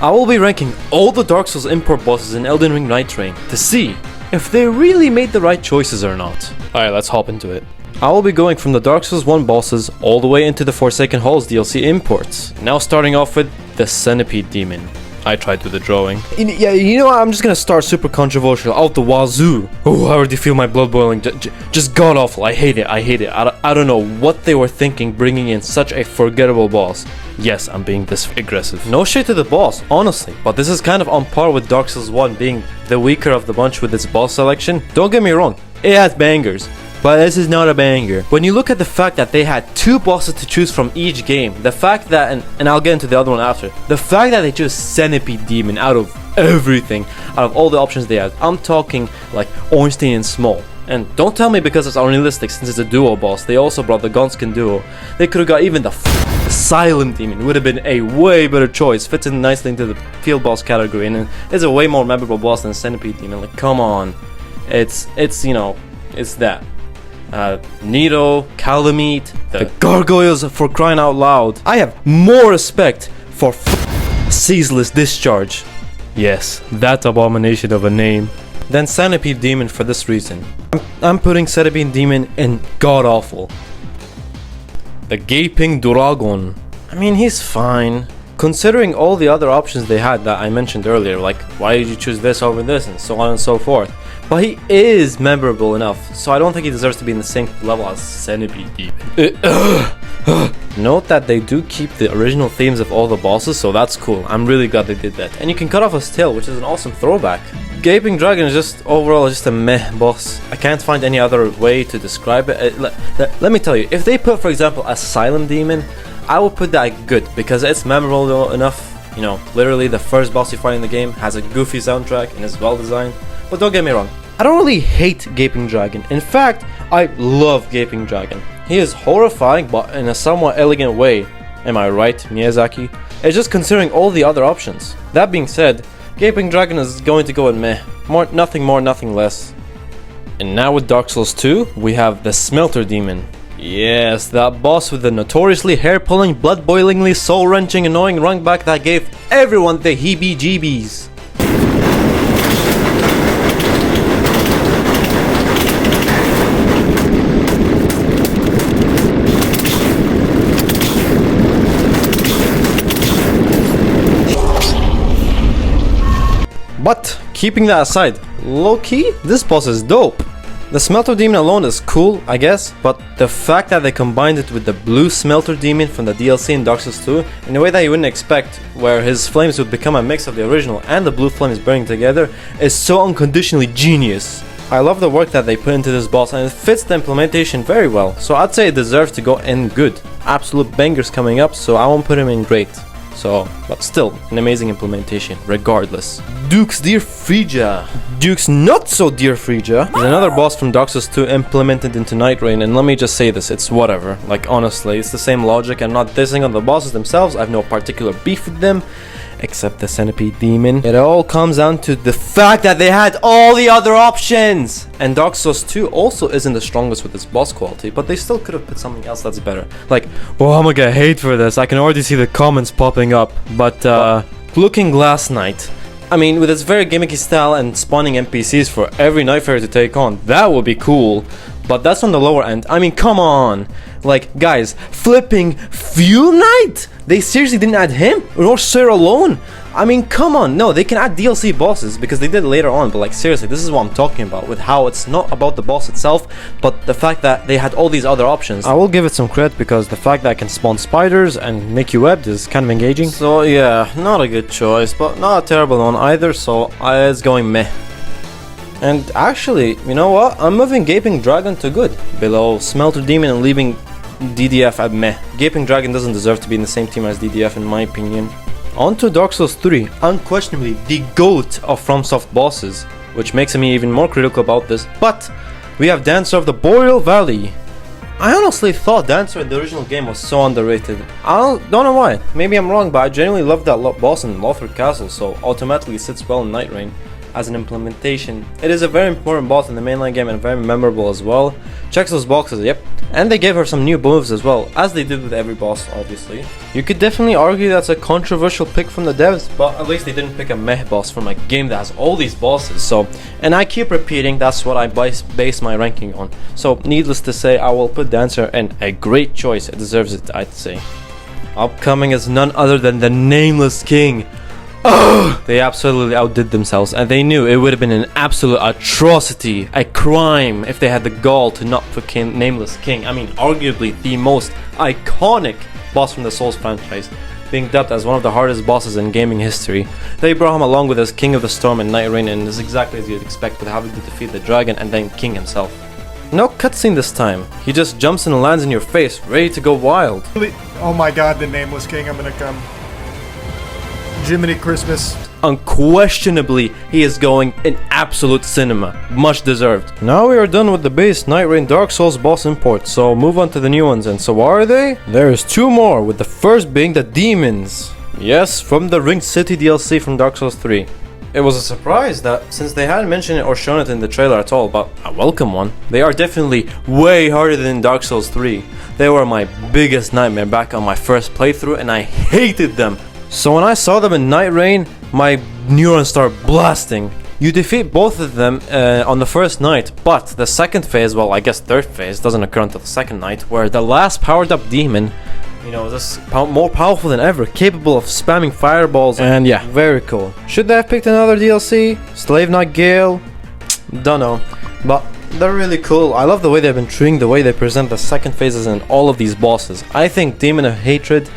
I will be ranking all the Dark Souls import bosses in Elden Ring Nightreign to see if they really made the right choices or not. Alright, let's hop into it. I will be going from the Dark Souls 1 bosses all the way into the Forsaken Halls DLC imports. Now starting off with the Centipede Demon. I tried with the drawing. Yeah, you know what? I'm just gonna start super controversial out the wazoo. Oh, I already feel my blood boiling. Just god awful. I hate it. I don't know what they were thinking bringing in such a forgettable boss. Yes, I'm being this aggressive. No shade to the boss, honestly, but this is kind of on par with Dark Souls 1 being the weaker of the bunch with its boss selection. Don't get me wrong, it has bangers. But this is not a banger. When you look at the fact that they had 2 bosses to choose from each game, the fact that, and I'll get into the other one after, the fact that they chose Centipede Demon out of everything, out of all the options they had, I'm talking like Ornstein and Small. And don't tell me because it's unrealistic since it's a duo boss, they also brought the Gonskin duo. They could have got even the Silent Demon, would have been a way better choice, fits in nicely into the field boss category, and it's a way more memorable boss than Centipede Demon. Like, come on. It's you know, it's that. Nito, Calamite, the gargoyles, for crying out loud. I have more respect for ceaseless discharge. Yes, that abomination of a name. Than Centipede Demon for this reason. I'm putting Centipede Demon in god awful. The Gaping Dragon. I mean, he's fine. Considering all the other options they had that I mentioned earlier, like why did you choose this over this and so on and so forth. But he is memorable enough, so I don't think he deserves to be in the same level as Centipede Demon. Note that they do keep the original themes of all the bosses, so that's cool. I'm really glad they did that. And you can cut off his tail, which is an awesome throwback. Gaping Dragon is just overall just a meh boss. I can't find any other way to describe it. Let me tell you, if they put, for example, a Silent Demon, I will put that good because it's memorable enough. You know, literally the first boss you fight in the game has a goofy soundtrack and is well designed. But don't get me wrong, I don't really hate Gaping Dragon. In fact, I love Gaping Dragon. He is horrifying, but in a somewhat elegant way. Am I right, Miyazaki? It's just considering all the other options. That being said, Gaping Dragon is going to go in meh. Nothing more, nothing less. And now with Dark Souls 2, we have the Smelter Demon. Yes, that boss with the notoriously hair-pulling, blood-boilingly, soul-wrenching, annoying rung back that gave everyone the heebie-jeebies. But, keeping that aside, low-key, this boss is dope. The Smelter Demon alone is cool, I guess, but the fact that they combined it with the blue Smelter Demon from the DLC in Dark Souls 2 in a way that you wouldn't expect, where his flames would become a mix of the original and the blue flames burning together, is so unconditionally genius. I love the work that they put into this boss and it fits the implementation very well, so I'd say it deserves to go in good. Absolute bangers coming up, so I won't put him in great. So, but still, an amazing implementation, regardless. Duke's Dear Freja. Duke's Not So Dear Freja is another boss from Dark Souls 2 implemented into Nightreign, and let me just say this, it's whatever. Like, honestly, it's the same logic. I'm not dissing on the bosses themselves, I have no particular beef with them, except the Centipede Demon. It all comes down to the fact that they had all the other options! And Dark Souls 2 also isn't the strongest with its boss quality, but they still could have put something else that's better. Like, well, I'm gonna get hate for this, I can already see the comments popping up, but Looking Glass Knight. I mean, with its very gimmicky style and spawning NPCs for every Nightfairy to take on, that would be cool. But that's on the lower end. I mean, come on! Like, guys, flipping Fume Knight? They seriously didn't add him? Or Sir alone? I mean, come on, no, they can add DLC bosses because they did later on, but like, seriously, this is what I'm talking about, with how it's not about the boss itself, but the fact that they had all these other options. I will give it some credit because the fact that I can spawn spiders and make you webbed is kind of engaging. So yeah, not a good choice, but not a terrible one either, so it's going meh. And actually, you know what? I'm moving Gaping Dragon to good, below Smelter Demon and leaving DDF at meh. Gaping Dragon doesn't deserve to be in the same team as DDF in my opinion. On to Dark Souls 3, unquestionably the GOAT of FromSoft bosses, which makes me even more critical about this, but we have Dancer of the Boreal Valley. I honestly thought Dancer in the original game was so underrated. I don't know why, maybe I'm wrong, but I genuinely love that boss in Lothric Castle, so automatically sits well in Nightreign. as an implementation. It is a very important boss in the mainline game and very memorable as well. Checks those boxes, yep. And they gave her some new moves as well, as they did with every boss, obviously. You could definitely argue that's a controversial pick from the devs, but at least they didn't pick a meh boss from a game that has all these bosses. So, and I keep repeating, that's what I base my ranking on. So, needless to say, I will put Dancer in a great choice. It deserves it, I'd say. Upcoming is none other than the Nameless King. Ugh! They absolutely outdid themselves, and they knew it would have been an absolute atrocity, a crime, if they had the gall to not put Nameless King. I mean, arguably the most iconic boss from the Souls franchise, being dubbed as one of the hardest bosses in gaming history. They brought him along with his King of the Storm and Nightreign, and it's exactly as you'd expect, with having to defeat the dragon and then King himself. No cutscene this time. He just jumps and lands in your face, ready to go wild. Oh my god, the Nameless King, I'm gonna come. Jiminy Christmas. Unquestionably, he is going in absolute cinema. Much deserved. Now we are done with the base Nightreign Dark Souls boss import, so move on to the new ones. And so are they? There's two more, with the first being the demons. Yes, from the Ring City DLC from Dark Souls 3. It was a surprise that, since they hadn't mentioned it or shown it in the trailer at all, but a welcome one. They are definitely way harder than Dark Souls 3. They were my biggest nightmare back on my first playthrough, and I hated them. So when I saw them in Nightreign, my neurons started blasting. You defeat both of them on the first night, but the second phase, well, I guess third phase, doesn't occur until the second night, where the last powered up demon, you know, is more powerful than ever, capable of spamming fireballs, and yeah, very cool. Should they have picked another DLC? Slave Knight Gale? Dunno, but they're really cool. I love the way they've been treating the way they present the second phases and all of these bosses. I think Demon of Hatred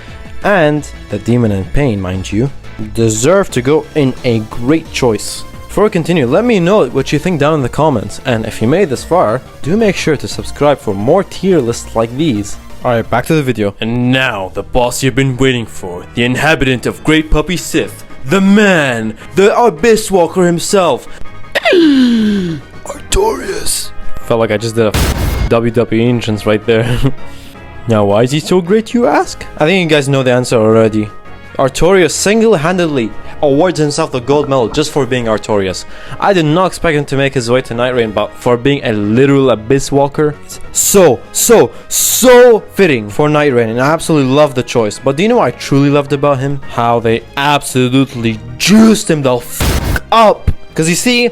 and the Demon in Pain, mind you, deserve to go in a great choice. Before we continue, let me know what you think down in the comments, and if you made this far, do make sure to subscribe for more tier lists like these. Alright, back to the video. And now, the boss you've been waiting for, the inhabitant of Great Puppy Sith, the man, the Abyss Walker himself, Artorias. Felt like I just did a WWE entrance right there. Now, why is he so great, you ask? I think you guys know the answer already. Artorias single-handedly awards himself the gold medal just for being Artorias. I did not expect him to make his way to Nightreign, but for being a literal Abyss Walker, it's so fitting for Nightreign, and I absolutely love the choice. But do you know what I truly loved about him? How they absolutely juiced him the f*** up. Because you see,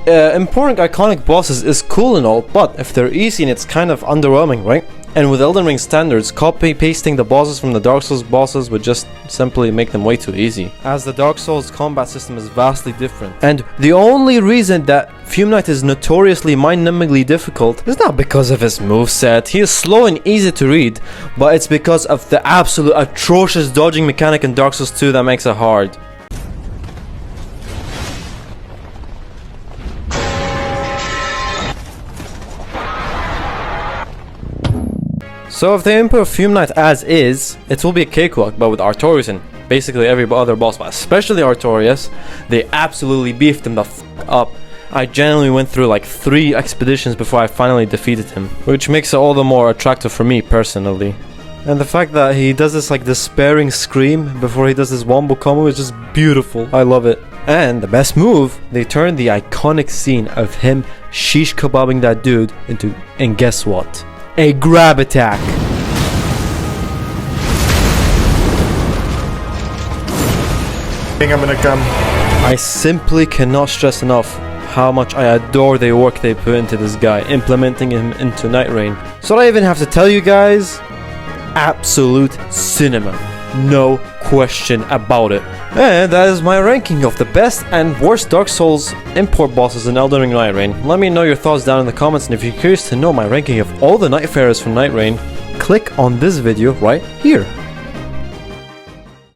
important iconic bosses is cool and all, but if they're easy, it's kind of underwhelming, right? And with Elden Ring standards, copy-pasting the bosses from the Dark Souls bosses would just simply make them way too easy, as the Dark Souls combat system is vastly different. And the only reason that Fume Knight is notoriously mind-numbingly difficult is not because of his moveset. He is slow and easy to read, but it's because of the absolute atrocious dodging mechanic in Dark Souls 2 that makes it hard. So if they import Fume Knight as is, it will be a cakewalk, but with Artorias and basically every other boss, but especially Artorias, they absolutely beefed him the f*** up. I genuinely went through like 3 expeditions before I finally defeated him, which makes it all the more attractive for me personally. And the fact that he does this like despairing scream before he does his wombo combo is just beautiful. I love it. And the best move, they turned the iconic scene of him shish kebabbing that dude into, and guess what? A grab attack. I'm gonna come. I simply cannot stress enough how much I adore the work they put into this guy, implementing him into Nightreign. So I even have to tell you guys, absolute cinema. No question about it. And that is my ranking of the best and worst Dark Souls import bosses in Elden Ring Nightreign. Let me know your thoughts down in the comments, and if you're curious to know my ranking of all the Nightfarers from Nightreign, click on this video right here.